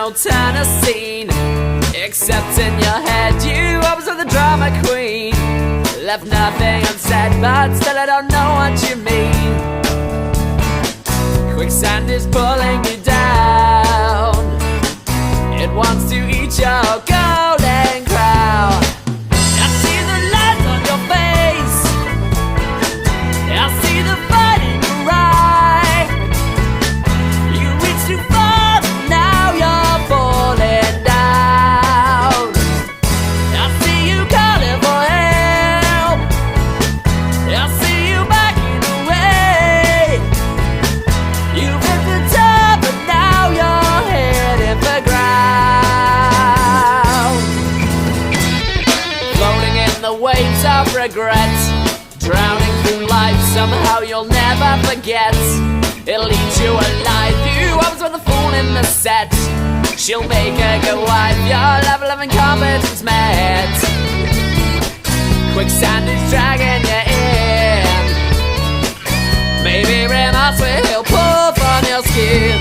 no turn of scene, except in your head you observe the drama queen. Left nothing unsaid, but still I don't know what you mean. Quicksand is pulling you down, it wants to eat your golden crown. I see the light on your face, I see the fight in your eye. You reach too far and now you're falling down. I see you calling for help, I see you backing away. You've hit the top and now you're heading for ground. Floating in the waves of regret, drowning through life, somehow you'll never forget. It'll eat you alive, you always were the fool in the set. She'll make a good wife, your level of incompetence met. Quicksand is dragging you in, maybe remorse will pull from your skin.